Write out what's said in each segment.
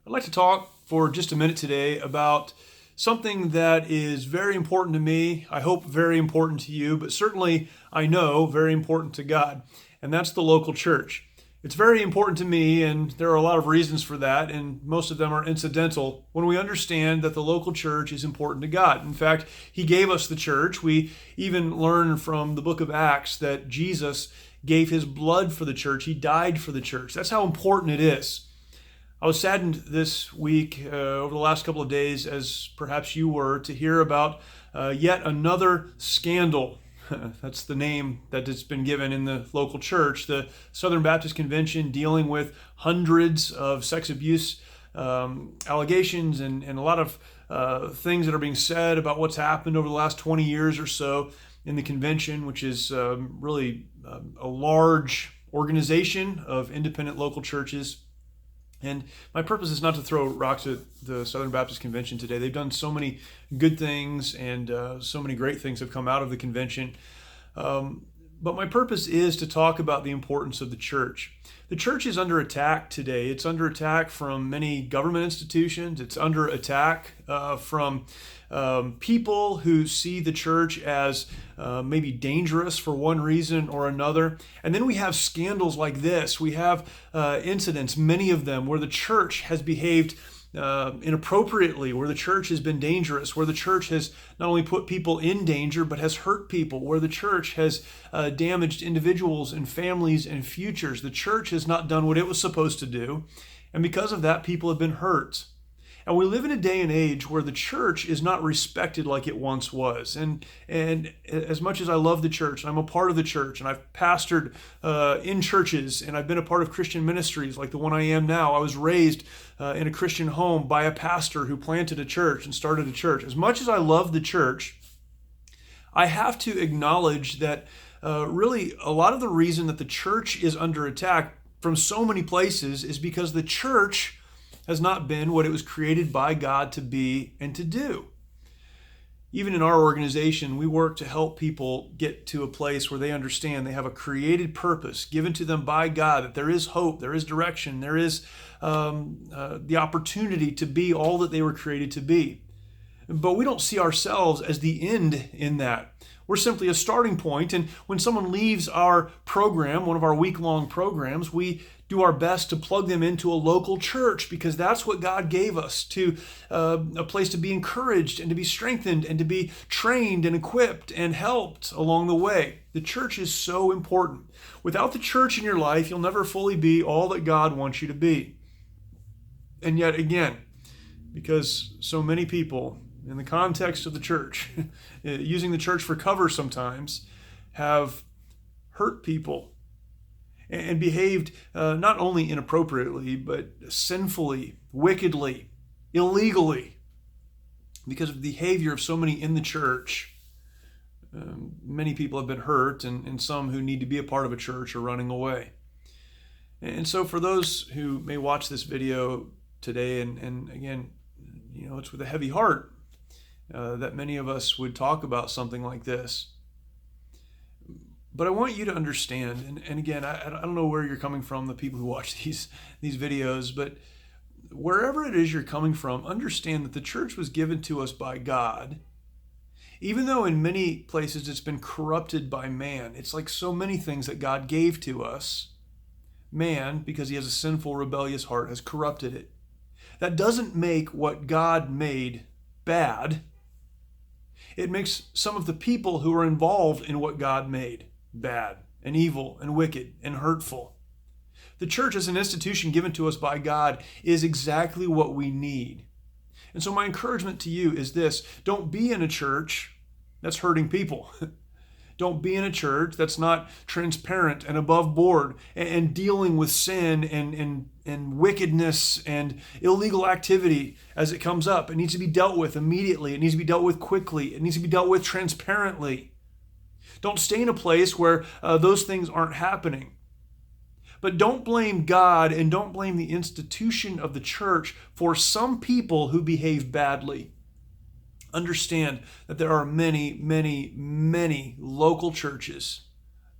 I'd like to talk for just a minute today about something that is very important to me. I hope very important to you, but certainly I know very important to God, and that's the local church. It's very important to me, and there are a lot of reasons for that, and most of them are incidental when we understand that the local church is important to God. In fact, He gave us the church. We even learn from the book of Acts that Jesus gave His blood for the church. He died for the church. That's how important it is. I was saddened this week, over the last couple of days, as perhaps you were, to hear about yet another scandal. That's the name that has been given in the local church. The Southern Baptist Convention dealing with hundreds of sex abuse allegations and a lot of things that are being said about what's happened over the last 20 years or so in the convention, which is really a large organization of independent local churches. And my purpose is not to throw rocks at the Southern Baptist Convention today. They've done so many good things, and so many great things have come out of the convention. But my purpose is to talk about the importance of the church. The church is under attack today. It's under attack from many government institutions. It's under attack from people who see the church as maybe dangerous for one reason or another. And then we have scandals like this. We have incidents, many of them, where the church has behaved inappropriately, where the church has been dangerous, where the church has not only put people in danger, but has hurt people, where the church has damaged individuals and families and futures. The church has not done what it was supposed to do, and because of that, people have been hurt. And we live in a day and age where the church is not respected like it once was. And as much as I love the church, and I'm a part of the church, and I've pastored in churches, and I've been a part of Christian ministries like the one I am now. I was raised in a Christian home by a pastor who planted a church and started a church. As much as I love the church, I have to acknowledge that really a lot of the reason that the church is under attack from so many places is because the church has not been what it was created by God to be and to do. Even in our organization, we work to help people get to a place where they understand they have a created purpose given to them by God, that there is hope, there is direction, there is the opportunity to be all that they were created to be. But we don't see ourselves as the end in that. We're simply a starting point, and when someone leaves our program, one of our week-long programs, we do our best to plug them into a local church because that's what God gave us, to a place to be encouraged and to be strengthened and to be trained and equipped and helped along the way. The church is so important. Without the church in your life, you'll never fully be all that God wants you to be. And yet again, because so many people in the context of the church, using the church for cover sometimes, have hurt people and behaved not only inappropriately, but sinfully, wickedly, illegally. Because of the behavior of so many in the church, many people have been hurt, and some who need to be a part of a church are running away. And so for those who may watch this video today, and again, it's with a heavy heart, that many of us would talk about something like this. But I want you to understand, and again, I don't know where you're coming from, the people who watch these videos, but wherever it is you're coming from, understand that the church was given to us by God. Even though in many places it's been corrupted by man, it's like so many things that God gave to us. Man, because he has a sinful, rebellious heart, has corrupted it. That doesn't make what God made bad. It makes some of the people who are involved in what God made bad and evil and wicked and hurtful. The church as an institution given to us by God is exactly what we need. And so my encouragement to you is this: don't be in a church that's hurting people. Don't be in a church that's not transparent and above board and dealing with sin and wickedness and illegal activity as it comes up. It needs to be dealt with immediately. It needs to be dealt with quickly. It needs to be dealt with transparently. Don't stay in a place where those things aren't happening. But don't blame God and don't blame the institution of the church for some people who behave badly. Understand that there are many, many, many local churches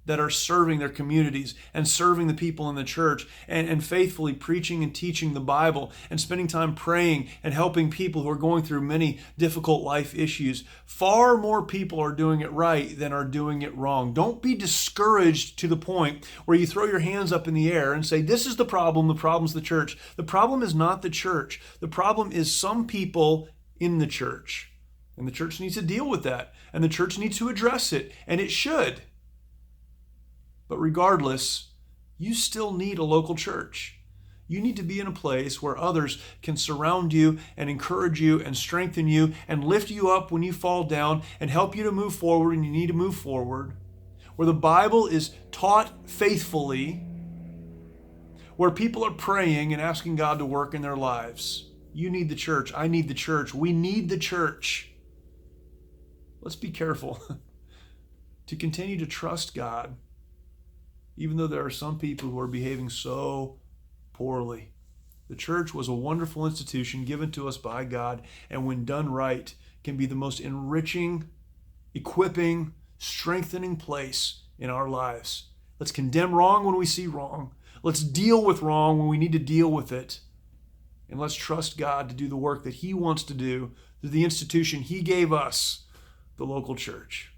that are serving their communities and serving the people in the church and faithfully preaching and teaching the Bible and spending time praying and helping people who are going through many difficult life issues. Far more people are doing it right than are doing it wrong. Don't be discouraged to the point where you throw your hands up in the air and say, this is the problem's the church. The problem is not the church. The problem is some people in the church. And the church needs to deal with that. And the church needs to address it. And it should. But regardless, you still need a local church. You need to be in a place where others can surround you and encourage you and strengthen you and lift you up when you fall down and help you to move forward when you need to move forward. Where the Bible is taught faithfully. Where people are praying and asking God to work in their lives. You need the church. I need the church. We need the church. Let's be careful to continue to trust God, even though there are some people who are behaving so poorly. The church was a wonderful institution given to us by God, and when done right, can be the most enriching, equipping, strengthening place in our lives. Let's condemn wrong when we see wrong. Let's deal with wrong when we need to deal with it. And let's trust God to do the work that He wants to do through the institution He gave us, the local church.